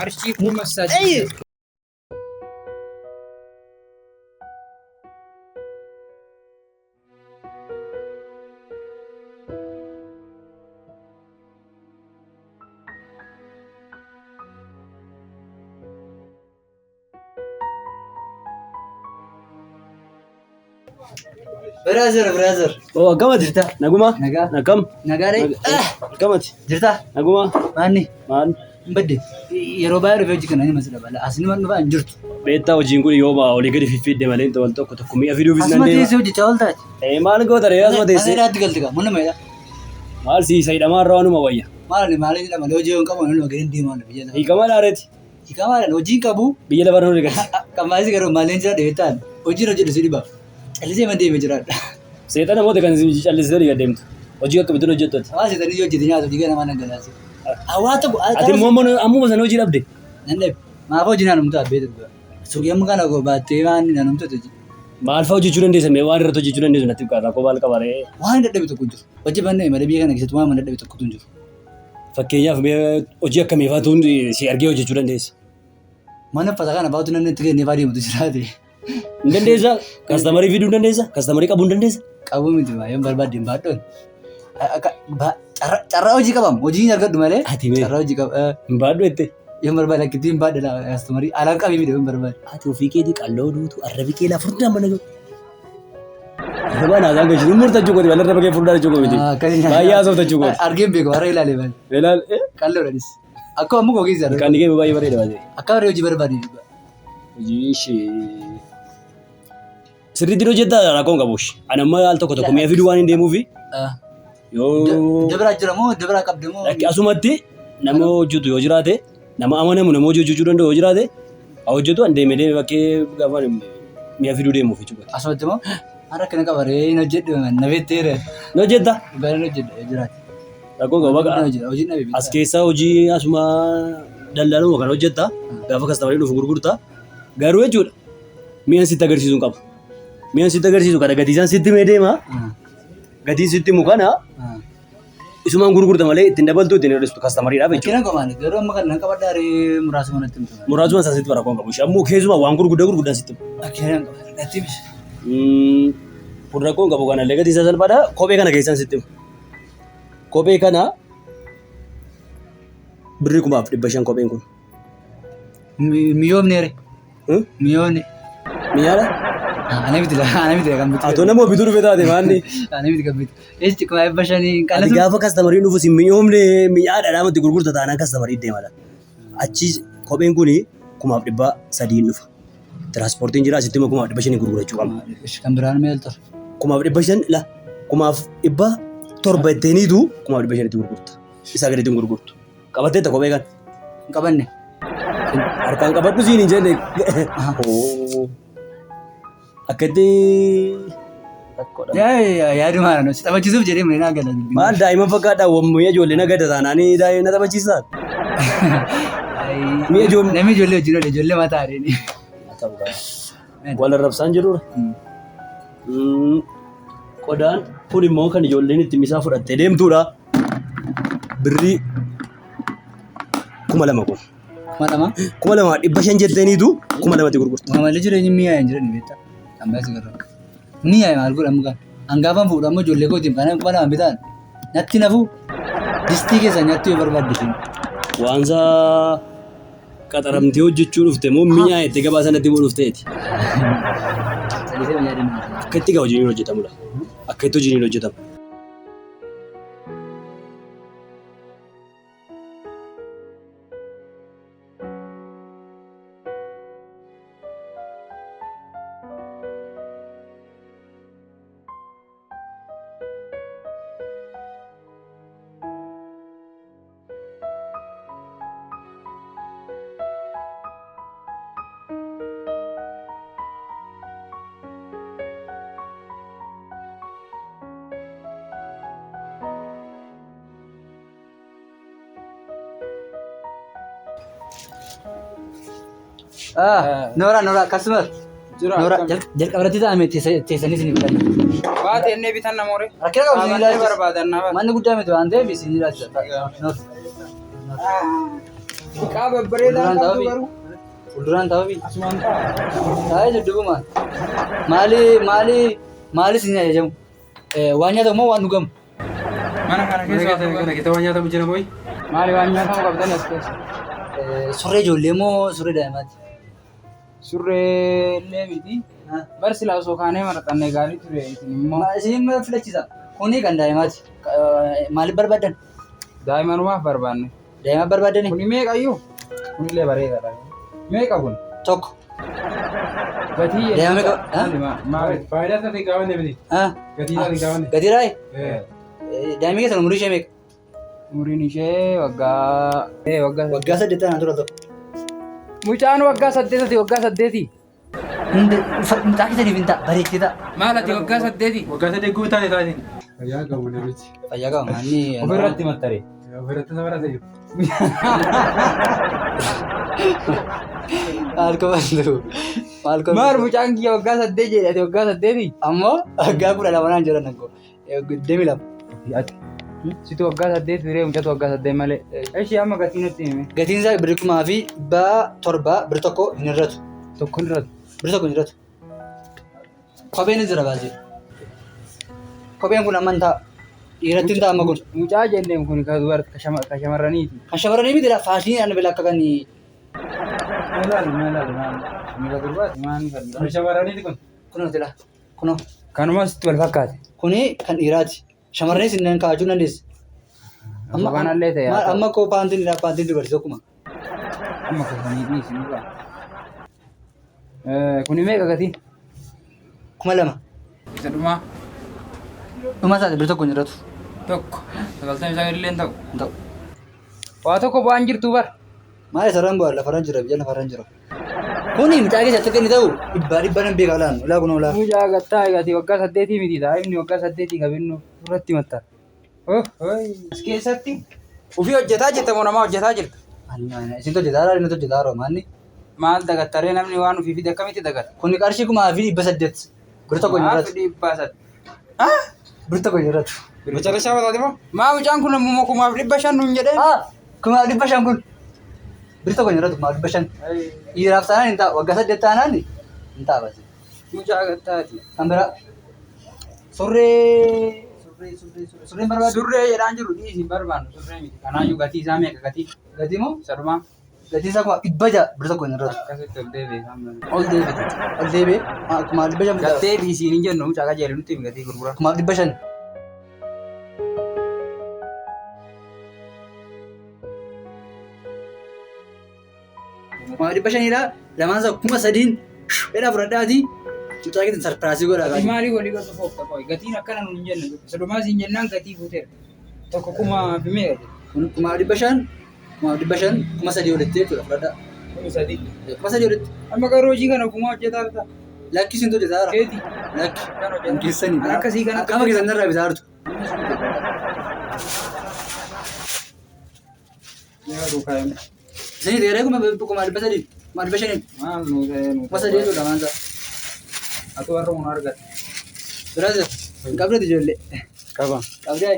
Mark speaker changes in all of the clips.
Speaker 1: Archii kuma sadii.
Speaker 2: Brother.
Speaker 3: Oh, gamat jirta. Naguma? Nakam?
Speaker 2: Nagare.
Speaker 3: Gamat.
Speaker 2: Jirta.
Speaker 3: Naguma?
Speaker 2: Maanni?
Speaker 3: Maan?
Speaker 2: Badde. Yeroo baay'ee dhufee hojii kana ni masila bala. Asni waan dhufaa hin jirtu.
Speaker 3: Beektaa hojiin kun yoo olii gadi fiffidde malee wal tokko tokko mi'a fiduufis
Speaker 2: Asuma teessee hojjechaa ol taate.
Speaker 3: Maal goota ree asuma teessee?
Speaker 2: Asirraatti galte kaa. Mun nameedha.
Speaker 3: Maal siisa hidhamaa irraa waanuma wayya.
Speaker 2: Maali jedhama hojii yoo hin qabu nama gadi hin deemaa biyya lafa.
Speaker 3: Hiikama laareeti.
Speaker 2: Hiikamaa hojii hin qabu.
Speaker 3: Biyya lafa nuti gadi.
Speaker 2: Qammaasi garuu maaliin jira deebitaan. Hojiin hojjetu si dhiba. Callisee man deemee jiraadha.
Speaker 3: Seexana namoota kan callisee hojii deemtu. Hojii akkamitti hojjettu?
Speaker 2: Waa seexanii yoo hojjete nyaatu dhiiga namaa dhangalaase. Hawaa tokko.
Speaker 3: Ati ammuma sana hojii dhabde.
Speaker 2: Nan dhabe. Maaf hojii naannoo ta'a beetu. Suuqii amma kana baattee waan naannoo ta'a hojii.
Speaker 3: Maal fa'aa hojjechuu dandeessa mee waan irratti hojjechuu dandeessu natti bukaata koo baal qabaree.
Speaker 2: Waan dadhabe tokko hin jiru. Hojii bannee malee biyya kana keessatti waan dadhabe tokkotu hin jiru.
Speaker 3: Fakkeenyaaf hojii akkamii fa'aatu si argee hojjechuu dandeessa?
Speaker 2: Mana uffata kana baatu namni itti kennee fa'aa deemtu jiraate.
Speaker 3: Hin dandeessaa? Kastamarii fiduu hin dandeessaa? Kastamarii qabuu hin dandeessaa?
Speaker 2: Qabuu miti baay'een barbaadde hin baadhoon. Carraa hojii qabamu hojii hin argadhu malee. Carraa hojii qaba.
Speaker 3: Hin baadhu jettee?
Speaker 2: Yoo barbaade akka ittiin baadhe kastamarii alaan qabee miti yoo barbaade.
Speaker 3: Ati ofii keetii qalloo duutu arrabi kee laa furdaa mana gahu. Arrabaa naasaan gahu murtachuu gooti wal arraba kee furdaa jechuu gooti. Baay'ee haasawtachuu gooti.
Speaker 2: Argeen beeku har'a ilaalee baay'ee.
Speaker 3: Ilaale.
Speaker 2: Qalloodhaanis. Akka ammoo gogiisa.
Speaker 3: Kan kee baay'ee bareeda baay'ee.
Speaker 2: Akka warri hojii barbaade.
Speaker 3: Hojii ishee. Sirriitti hojjettaa rakkoon qabuush. Ani amma al tokko mi'a fiduu waan hin deemuufi. Yoo.
Speaker 2: Dabaraa jira moo dabaraa qabda moo.
Speaker 3: Asumatti nama hojjetu yoo jiraate nama amanamu nama hojjechuu danda'u yoo jiraate haa hojjetu an deemee bakkee gaafa mi'a fiduu deemuuf jechuudha.
Speaker 2: Asumatti moo har'a kana qabaree hin hojjedhu na beekteera.
Speaker 3: Ni hojjetta?
Speaker 2: Baay'een hojjedha yoo jiraate.
Speaker 3: Rakkoon qabu bakka as keessaa hojii asuma daldaluma kan hojjetta gaafa kastamarii dhufu gurgurta garuu jechuudha mi'aan sitti agarsiisu hin qabu. Mi'aan sitti agarsiisu kana gatiisaan sitti mee deema gatiin sitti himu kana isumaan gurgurta malee ittiin dabaltuu ittiin hir'istu kastamariidhaaf jechuudha.
Speaker 2: Akkina qomaani garuu amma kan qabadhaaree muraasuma natti himtu.
Speaker 3: Muraasuma isaa sitti rakkoon qabu. Ammoo keessumaa waan gurguddaan sitti himu.
Speaker 2: Akkina natti himtu.
Speaker 3: Kun rakkoon qabu kanallee gatii isaa salphaadha. Kophee kana keessaan sitti himu. Kophee kana birrii 1,500 kopheen kun.
Speaker 2: Miyoomni ere. Miyoomni.
Speaker 3: Miyaadha?
Speaker 2: Ana miti kan bitu.
Speaker 3: Atoo nama bituu dhufe taate maanni?
Speaker 2: Ana miti kan bitu. Eessi 1,500 kan
Speaker 3: ati gaafa kastamariin dhufu sin miyoomne miyaadha dhaamatti gurgurta taanaan kastamarii deemala. Achi kopheen kuni 1,300 dhufa. Tiraanspoortiin jira asitti 1,500 gurgurachuu qaba.
Speaker 2: Kan biraan meel tor?
Speaker 3: 1,500 la 1,700 itteeniitu 1,500 itti gurgurta. Isaa gadi ittiin gurgurtu. Qabatteetta kophee kan?
Speaker 2: Hin qabanne.
Speaker 3: Harkaan qabadhu siin hin jenne. Akkatti.
Speaker 2: Yaaduma si taphachiisuuf jedhee mana naa gala.
Speaker 3: Maal daa'ima fakkaadhaa mi'a ijoollee na gada taanaanii daa'ima na taphachiisaa.
Speaker 2: Namni ijoollee wajjin oole ijoollee mataa areeni.
Speaker 3: Wal arrabsaan jirudha. Qodaan kun immoo kan ijoolleen itti misaa fudhattee deemtudha. Birrii 2,000 kun. 2,500 jetteeniitu 2,000 gurgurta.
Speaker 2: Mamallee jireenyi mi'aa hin jirani beektaa. Ammas garuu. Mi'aa maal godhamu kan hangaafan fuudhamu ijoollee kootiin kan 2,000 bitaan natti nafu distii keessa nyaatti yoo barbaadde.
Speaker 3: Waansa qaxaramtee hojjechuu dhufte moo mi'aa itti gabaa sanatti immoo dhufteeti? Akka itti gaa hojiin hojjetamudha. Akka itti hojiin hojjetamu.
Speaker 2: Nora customer. Nora jalqabarratti ta'ame teessanii isin bitan.
Speaker 1: Baate inni bitan namoore.
Speaker 2: Rakkina qabu isin ilaalcha.
Speaker 1: Barbaadan nama.
Speaker 2: Manni guddaa miti waan ta'eef isin ilaalcha.
Speaker 1: Xiqqaa babbareedaa
Speaker 2: Fuulduraan
Speaker 1: qabdu
Speaker 2: taa'u
Speaker 1: garuu.
Speaker 2: fuulduraan taa'u
Speaker 1: Asumaan ta'a.
Speaker 2: taa'ee jidduuma maali isin ajajamu waan nyaatamu moo waan dhugamu
Speaker 1: Mana kana keessa
Speaker 4: Kana kita waan nyaatamu jira boy.
Speaker 1: maali waan nyaatamu qabdan as keessa?
Speaker 2: surree ijoollee moo surree daa'imaati?
Speaker 1: Surree illee miti. Bar silaa osoo kaanee maraxannee gaarii ture isin immoo.
Speaker 2: Isin filachiisa kuni kan daa'imaati maaliif barbaadan?
Speaker 1: Daa'imanumaaf barbaanne.
Speaker 2: Daa'ima barbaadani?
Speaker 1: Kuni meeqayyuu? Kunillee bareedaadha. Meeqa kun?
Speaker 2: Tokko.
Speaker 1: Gatii
Speaker 2: Daa'ima meeqa?
Speaker 1: maali?
Speaker 4: Faayidaa isaanii qabanne miti. Gatii isaanii qabanne.
Speaker 2: Gadiiraayi? Daa'imni keessan umurii ishee meeqa?
Speaker 1: Umuriin ishee waggaa
Speaker 2: Waggaa 8 ta'an tura tokko.
Speaker 1: Mucaan waggaa 8 waggaa 8.
Speaker 2: Mucaa keessaniif hin ta'a bareechee ta'a.
Speaker 1: Maal ati waggaa 8?
Speaker 4: Waggaa 8 guutuu taate taate. Fayyaa qabu namichi.
Speaker 2: Fayyaa qaba manni.
Speaker 1: Ofirratti maxxare.
Speaker 4: Ofirratti nama rasa jiru.
Speaker 2: Maal qabantu? Maal qabantu?
Speaker 1: Maal mucaan kiyya waggaa 8 jedhe ati waggaa 8?
Speaker 2: Ammoo waggaa 12 naan jedhan anko. 22.
Speaker 1: Ati situ waggaa 8 ture mucaatu waggaa 8 malee. Ishee amma gatii nutti hime.
Speaker 2: Gatiin isaa 1,700 bir tokko hin irratu.
Speaker 1: Tokko irratti.
Speaker 2: Bir tokko hin irratu. Kopheen jira baasii. Kopheen kun amman ta'a. Dhiiratti hin ta'a amma kun.
Speaker 1: Mucaa jenneen kun ka shamarraniiti.
Speaker 2: Kan shamarranii miti faashinii ana bila akka kan
Speaker 1: Maalaali. Miila gurbaati maani kan
Speaker 4: Kan shamarraniiti kun.
Speaker 2: kunoo tila. Kunoo.
Speaker 1: Kanuma sitti wal fakkaate.
Speaker 2: Kuni kan dhiiraati. Shamarranii sinneen kaa'achuu dandeessi.
Speaker 1: Kanallee ta'e.
Speaker 2: Amma koo paantiin dubartii tokkuma.
Speaker 1: Amma kasanii dhiisi nu qabu. Kuni meeqa gatii?
Speaker 2: 2,000.
Speaker 1: Isa dhumaa
Speaker 2: Dhuma isaati bir tokko hin irratu.
Speaker 1: tokko 99 illee ta'u.
Speaker 2: Hin ta'u.
Speaker 1: Waa tokko bu'aan jirtu bar.
Speaker 2: Maal isarraan bu'aa lafarraan jira biyya lafarraan jira. Kuni mucaa keessatti akka inni ta'u dhibbaa nan beekaa laannu laa kunoo laa.
Speaker 1: Mucaa gattaa eegati waggaa 8 miti ta'a inni waggaa 8 qabinnu irratti matta. As keessatti ofii hojjetaa jirta moo namaa hojjetaa jirta?
Speaker 2: Isin hojjetaa irraa inni hojjetaa irraa maanni.
Speaker 1: Maal dagattaree namni waan ofii fide akkamitti dagata?
Speaker 2: Kuni qarshii 1,800 bir tokko hin
Speaker 1: Maaf
Speaker 2: irratu.
Speaker 1: dhibbaa saddeet.
Speaker 2: Bir tokko hin irratu.
Speaker 4: Macarashaa bataate moo?
Speaker 1: Maa mucaan kun ammoo 5,500 nuun jedhee?
Speaker 2: 1,500 kun bir tokko hin irratu 1,500. Dhiiraaf taanaan hin ta'a waggaa 8 taanaan hin ta'a baasii.
Speaker 1: Mucaa gattaati.
Speaker 2: Kan biraa surreen barbaadu.
Speaker 1: Surree jedhaan jiru dhiisi barbaannu surree miti. Kanaayyuu gatii isaa meeqa gatii?
Speaker 2: Gatii moo?
Speaker 1: Sadumaa
Speaker 2: Gatii isaa 600 bir tokko hin irratu.
Speaker 1: akkasitti ol deebi'ee saamna.
Speaker 2: Ol deebite. Ol deebi'ee 1,500
Speaker 1: Gattee dhiisiin hin jennu mucaa qajeelu nutti himi gatii gurgura.
Speaker 2: 1,500. Kuma 500 lamaan isaa 3,000 dheeraa fudhadhaati. Mucaa keessan sarpiraasii godhaa
Speaker 1: Ati
Speaker 2: qabu.
Speaker 1: maalii walii gosa foofta qoy gatiin akkana nuun hin jennu. Sadumaa siin jennaan gatii fuuteera. Tokko kuma fi meeqa jedhu?
Speaker 2: Kun 500 3,000 walitti jechuudha fudhadhaa.
Speaker 1: Kumi sadii.
Speaker 2: 3,000 walitti.
Speaker 1: Amma garuu hojii kana kuma hojjetaa jirta.
Speaker 2: Lakki isin hojjetaa jira.
Speaker 1: Keeti.
Speaker 2: Lakki.
Speaker 1: Kan hojjetaa.
Speaker 2: Keessanii.
Speaker 1: Akkasii kana.
Speaker 2: Qaama keessan irraa bitaa jirtu.
Speaker 1: Meeqa duukaa himi?
Speaker 2: Isin dheeree kuma 3,000
Speaker 1: Maal nuu ta'ee nuu.
Speaker 2: 3,000 jechuudha maanta.
Speaker 1: Ati warra mun argate.
Speaker 2: Biraazil. Qabdati ijoollee.
Speaker 4: Qaba.
Speaker 2: Qabdee.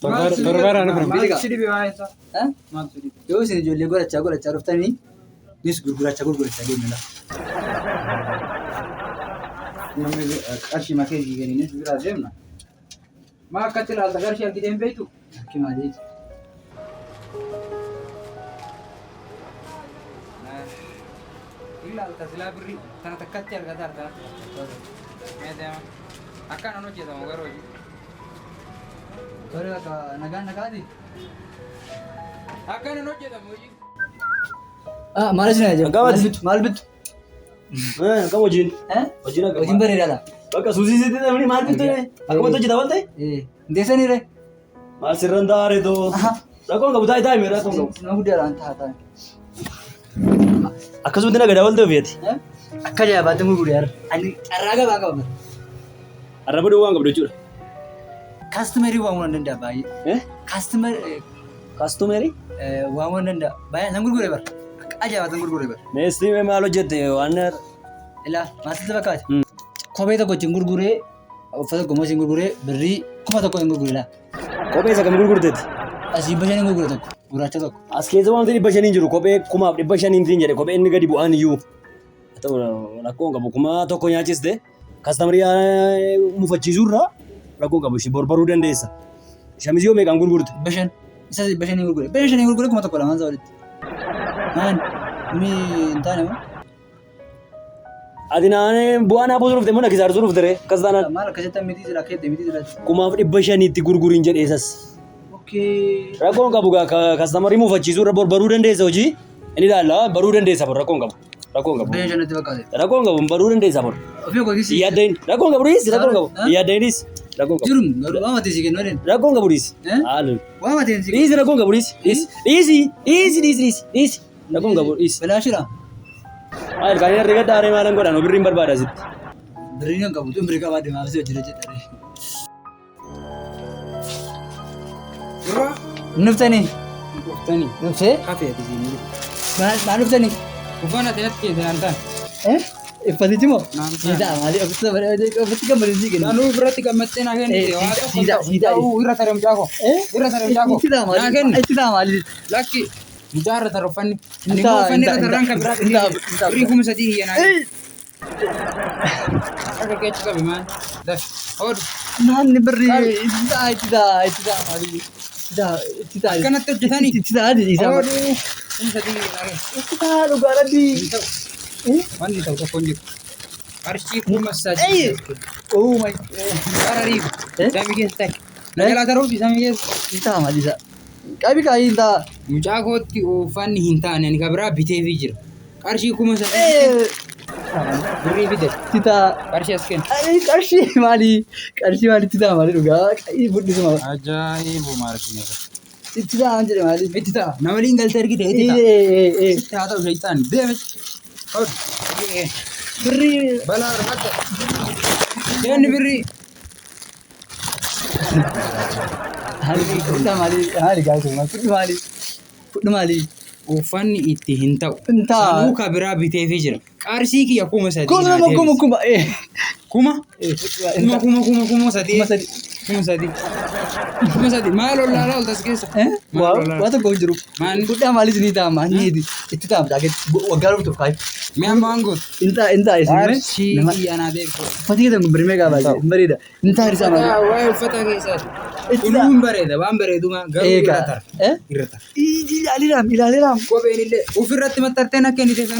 Speaker 4: Barbaadaan dhufu.
Speaker 1: Maal si dhibe waa isa?
Speaker 2: Haa?
Speaker 1: Maal si dhibe?
Speaker 2: Yoo isin ijoollee godhachaa dhuftanii nis gurgurachaa deemnila.
Speaker 1: Namni qarshii makee jiiganii biraa deemna. Maa akkatti ilaalta qarshii argitee hin beektu?
Speaker 2: Akki maatii.
Speaker 1: Ilaalta silaa birrii kana takkatti argataa argaa. Mee deema. Akkaan hojjetamu garuu hojii.
Speaker 2: Tore akka nagaan nagaati.
Speaker 1: Akkaan hojjetamu hojii.
Speaker 2: Maal isin ajaa'iba?
Speaker 3: Gabaati.
Speaker 2: Maal bittu?
Speaker 3: Kam hojiin?
Speaker 2: Hojiin bareedaadha.
Speaker 3: Bakka suusii sitti namni maal bittu akkamatti hojjeta waan ta'e?
Speaker 2: Deessaniire?
Speaker 3: Maal sirran taa'are too. Rakkoon qabu taa'e taa'e miira rakkoon qabu.
Speaker 2: Nama guddaadhaan taa'aa.
Speaker 3: Akkasumatti nagadaa waan ta'e ofeeti.
Speaker 2: Akka ajaa'ibaatti gurguree ani carraa gabaa qaba.
Speaker 3: Arraba dhuu waan qabdu jechuudha.
Speaker 2: Kaastomerii waamuu nan danda'a baay'ee.
Speaker 3: Kaastomerii?
Speaker 2: Waamuu nan danda'a. Baay'ee nan gurguree bara. Akka ajaa'ibaatti gurguree bara.
Speaker 3: Meestii maal hojjette waan
Speaker 2: Ilaa maasitti fakkaate. Kophee tokko ittiin gurguree uffata tokko immoo ittiin gurguree birrii 1,000 hin gurguree laa.
Speaker 3: kophee isa kam gurgurteetti?
Speaker 2: Asii bashaniin gurgura tokko. Gurraacha tokko.
Speaker 3: As keessa wanti 500 jiru kophee 1500 jedhe kophee inni gadi bu'aan iyyuu. Ta'u rakkoo qabu kuma tokko nyaachiste kastamarii mufachiisurraa rakkoo qabu ishee borbaruu dandeessa. Shamizii yoo meeqaan gurgurte?
Speaker 2: Bashan. Isa bashaniin gurgure. Bashaniin gurgure kuma tokko lamaan isaa walitti. Maan mi hin taane moo?
Speaker 3: Ati naannoo bu'aa naa buusuuf deemu na kisaar suruuf ture akkas taanaan.
Speaker 2: Maal akkasitti miti jira keetti miti jira.
Speaker 3: 1500tti gurguriin jedheessas.
Speaker 2: Okay.
Speaker 3: Rakkoon qabu kastamarii mufachiisurra borbaruu dandeessa hojii. Inni ilaalla baruu dandeessa bor rakkoon qabu. Rakkoon qabu.
Speaker 2: Bashanatti fakkaate.
Speaker 3: Rakkoon qabu baruu dandeessa bor.
Speaker 2: Ofii koo kisi.
Speaker 3: Yaaddain rakkoon qabu dhiis rakkoon qabu. Yaaddain rakkoon qabu.
Speaker 2: Jirum garuu waa matee si kennu adeemu.
Speaker 3: Rakkoon qabu dhiis. Haalu.
Speaker 2: Waa matee si.
Speaker 3: Dhiis rakkoon qabu dhiis. Dhiis. Rakkoon qabu dhiis.
Speaker 2: Balaashira.
Speaker 3: Maal kan inni riga daaree maalan godhan birriin barbaada sitti.
Speaker 2: Birriin kan qabu tun birrii qabaa deemaa fi hojii jedhare.
Speaker 1: Yeroo
Speaker 2: Nuftanii.
Speaker 1: dhuftanii
Speaker 2: Nuftee?
Speaker 1: hafee ati siimuu.
Speaker 2: Maal nuftanii?
Speaker 1: Uffaana ta'e ati keessa naan ta'an.
Speaker 2: Uffatichi moo?
Speaker 1: Naan
Speaker 2: Siidaa maali? Ofitti gammadee sii kennu.
Speaker 1: Naannoo biratti gammattee naa kenni.
Speaker 2: Siidaa.
Speaker 1: Irra taree mucaa koo. Irra taree mucaa koo.
Speaker 2: Itti
Speaker 1: Naa kenni.
Speaker 2: maali?
Speaker 1: Lakki mucaa irra tara uffanni. Ani immoo uffanni irra tarraan kan biraa birrii kuma sadii hiyya naa kenni. Akka keechi qabi maan. Oolu.
Speaker 2: Naanni birrii itti taa maali? Itti taa.
Speaker 1: Akkanatti hojjetanii.
Speaker 2: Itti taa isaa.
Speaker 1: Oolu. Kuma sadii hiyya naa kenni.
Speaker 2: Itti taa dhugaa rabbii.
Speaker 1: Hin ta'u. Wanni ta'u tokko hin jiru. Qarshii kuma sadii.
Speaker 2: Oh my.
Speaker 1: Qarariif. Samii keessa ta'e. Na jalaa taruufi samii keessa.
Speaker 2: Itti taa maali isaa? Qabi kaayii hin taa.
Speaker 1: Mucaa kootti uffanni hin taane ani kabiraa biteefii jira. Qarshii kuma sadii. Birrii fide.
Speaker 2: Itti taa.
Speaker 1: Qarshii as kenna.
Speaker 2: Qarshii maali? Qarshii maali itti taa maali dhugaa? Qabii fudhisuma.
Speaker 1: Ajaa'ibu maarkina.
Speaker 2: Itti taa maal jedhe maali?
Speaker 1: Itti ta'a. Nama waliin galtee ergite itti ta'a. Itti haa ta'u shaytaan. Deeme.
Speaker 2: Birrii.
Speaker 1: Balaa arfata. Deenni birrii.
Speaker 2: Haali gaafuma fudhu maali? Fudhu maali?
Speaker 1: Uffanni itti hin ta'u.
Speaker 2: Hin ta'a.
Speaker 1: Sanuu kabiraa biteefii jira. Qarshii kiyya kuma sadii.
Speaker 2: Kuma
Speaker 1: Kuma sadii.
Speaker 2: Kuma sadii.
Speaker 1: Kuma sadii. Kuma sadii. Maal ollaalaa oltas keessa?
Speaker 2: Waa tokko hin jiru.
Speaker 1: Maan
Speaker 2: Fudhaa maalis ni ta'a maanni itti ta'a waggaa dhufuuf kaayi.
Speaker 1: mi'a maangoot.
Speaker 2: Intaa isin
Speaker 1: Qarshii kiyya naa deebisuu.
Speaker 2: Fatii keessan kun birrii meeqaa baay'ee bareeda. Intaa isaa maali?
Speaker 1: Waa'ee uffata keessaati.
Speaker 2: Itti
Speaker 1: Kunuun hin bareeda waan bareeduma garuu irra tara. Irra tara.
Speaker 2: Ilaaliidhaam.
Speaker 1: Kopheen illee ofirratti maxxartee akka inni teessan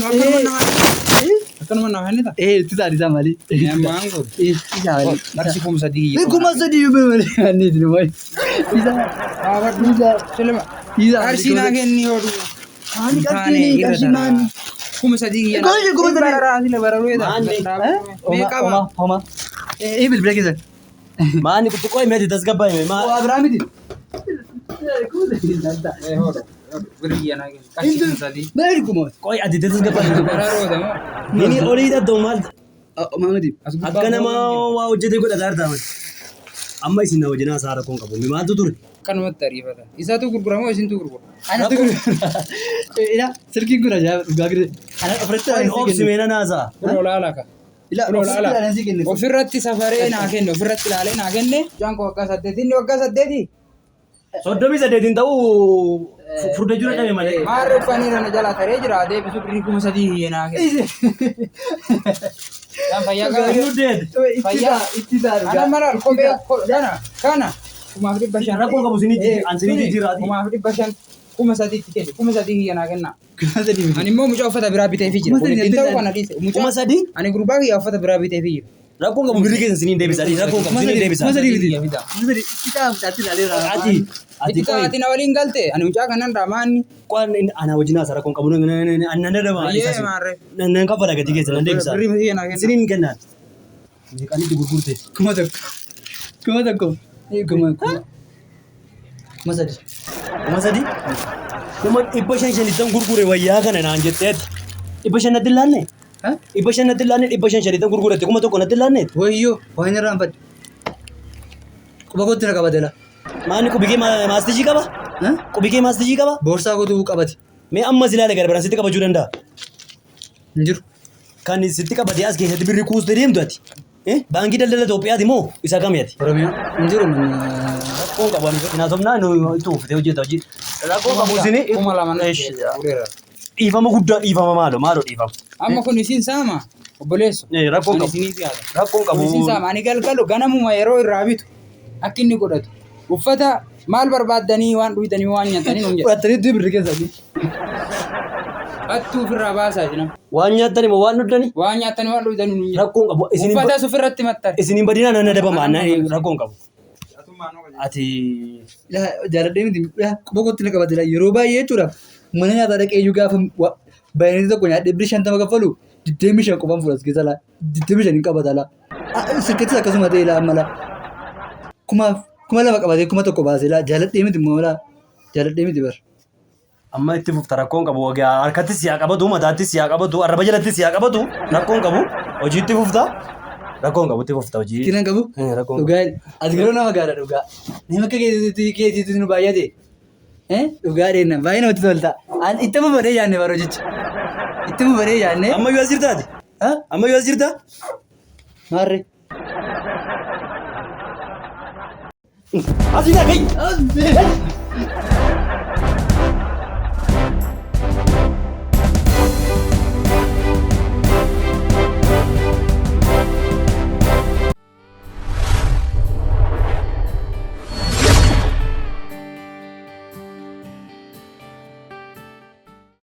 Speaker 1: akkanuma nama hin ta'a.
Speaker 2: Itti ta'a isaa maali?
Speaker 1: Mi'a maangoot.
Speaker 2: Isaa maali?
Speaker 1: Qarshii kuma sadii.
Speaker 2: Kuma sadii yuubee malee inni isin wayi.
Speaker 1: Qarshii naa kenni oolu.
Speaker 2: Haali qarshii maali?
Speaker 1: Kuma sadii kiyya.
Speaker 2: Kuma sadii.
Speaker 1: Bararaa asii bararuu eeda. Meeqaba.
Speaker 2: Homa. Bilbila keessan.
Speaker 3: Maanni kutti qo'ee meeti tasgabbaa hime maa.
Speaker 2: Waa biraa miti.
Speaker 1: Birrii kiyya naa kenni. Qarshii kuma sadii.
Speaker 2: Beeri kuma.
Speaker 3: Qo'ee ati tasgabbaa hime.
Speaker 1: Bararuu eeda moo?
Speaker 3: Nini olii dhaddoo maal
Speaker 2: Maamiti.
Speaker 3: akka nama waa hojjetee godhataa jirta amma isin na wajjin haasaa rakkoon qabu maaltu ture.
Speaker 1: Kanumatti ariifata. Isaatu gurguramoo isintu gurgura?
Speaker 2: Anatti gurgura. Ila silkiin kun ajaa'iba dhugaa gire. Ana ofirratti
Speaker 3: Oobsimeena naasaa.
Speaker 1: Kun olaanaa ka.
Speaker 2: Ila ofirratti ana si kenne.
Speaker 1: Ofirratti safaree naa kenne. Ofirratti ilaalee naa kenne. Jaan koo waggaa 8 inni waggaa 8.
Speaker 3: 38 ta'uu furdee jira dhabe malee.
Speaker 1: Maarree uffanii irra na jalaa taree jira. Deebisu birrii kuma sadii hiyyee naa kenne. Jaan fayyaa qaba. Fayyaa.
Speaker 2: Itti taa'u.
Speaker 1: Ana maraa kophee kana. Kumaaf 500.
Speaker 3: Rakkoon qabu sinii jiraati.
Speaker 1: Kumaaf 500. Kuma sadiitti kenni. Kuma sadii hiyya naa kenna.
Speaker 2: Kuma sadii miti.
Speaker 1: Ani immoo mucaa uffata biraa biteefii jira. Kun ittiin ta'uu kana dhiise.
Speaker 3: Kuma sadii?
Speaker 1: Ani gurbaa kiyya uffata biraa biteefii jira.
Speaker 3: Rakkoon qabu birrii keessa siniin deebisanii rakkoon qabu siniin deebisaa.
Speaker 2: Kuma sadii miti. Kuma sadii. Itti taa'u taatti ilaaleera.
Speaker 1: Ati ati na waliin galte ani mucaa kanan raamaanni.
Speaker 3: Qo'aan ana wajjin haasaa rakkoon qabu nan dadaba.
Speaker 1: Yee maarree.
Speaker 3: Nan kaffala gatii keessa nan deebisaa.
Speaker 1: Birrii hiyya naa kenna.
Speaker 3: Siniin kennaan. Meeqaan itti gurgurte?
Speaker 2: Kuma tokko. Kuma tokko. Kuma sadii.
Speaker 3: Kuma sadii? Kuma 500 gurgure wayyaa kana naan jetteetti. 500 natti laanne? 500 natti laanne 500 gurguretti kuma tokko natti laanne?
Speaker 2: Wayyoo waan irraan fadhi. Quba kootti na qabatela.
Speaker 3: Maanni qubikee maastijii qaba? Qubikee maastijii qaba?
Speaker 2: Boorsaa kootu qabate.
Speaker 3: Mee ammas ilaale garbaraan sitti qabachuu danda'a?
Speaker 2: Hin jiru.
Speaker 3: Kan sitti qabatee as keessatti birrii kuustee deemtu ati? Baankii daldala Itoophiyaati moo isa kamiiti?
Speaker 2: Oromiyaa. Hin jiru.
Speaker 3: rakkoon qabu ani inaasofnaa nu itti uffitee hojjeta hojii. Rakkoon qabu isini.
Speaker 1: Kuma lama na
Speaker 3: Eesh. Dhiifama guddaa dhiifama maaloo dhiifama.
Speaker 1: Amma kun isin saama obboleessu.
Speaker 3: Rakkoon
Speaker 1: Ani
Speaker 3: qabu.
Speaker 1: isiniif yaada.
Speaker 3: Rakkoon qabu.
Speaker 1: Isin saama ani galgalu ganamuma yeroo irraa bitu akka inni godhatu. Uffata maal barbaaddanii waan dhuyitanii waan nyaatanii nuun jedha.
Speaker 2: Fudhattanii itti birri keessatti.
Speaker 1: Hattuu ofirraa baasaa jiran.
Speaker 3: Waan nyaatanii moo waan dhugdanii?
Speaker 1: Waan nyaatanii waan dhuyitanii nuun jedha.
Speaker 3: Rakkoon qabu.
Speaker 1: Uffatas ofirratti maxxan.
Speaker 3: Isiniin badinaa nan dabama rakkoon qabu. Ati
Speaker 2: Jaaladhee miti boqotti na qabatee yeroo baay'ee jechuudha. Mana nyaataa dhaqee iyyuu gaafa baay'inni tokko nyaadhee birrii 50 kaffalu 25 qofaan fudhatu keessa laa 25 hin qabata laa. Sirkattis akkasuma ta'e laa amma laa. Kuma lama qabatee kuma tokko baasee laa jaaladhee miti immoo laa jaaladhee miti bara.
Speaker 3: amma itti fufta rakkoon qabu harkattis yaa qabatu mataattis yaa qabatu arraba jalattis yaa qabatu rakkoon qabu hojii itti fufta rakkoon qabu itti fufta hojii.
Speaker 2: Kinan qabu dhugaa ati garuu nama gaara dhugaa nama akka keetiitti nu baay'ate dhugaa dheena baay'ee namatti tolta itti fufadhee yaanne baroo jecha itti fufadhee yaanne.
Speaker 3: Amma yoo as jirtaati amma yoo as jirta.
Speaker 2: Maarree.
Speaker 3: Asii daa kai.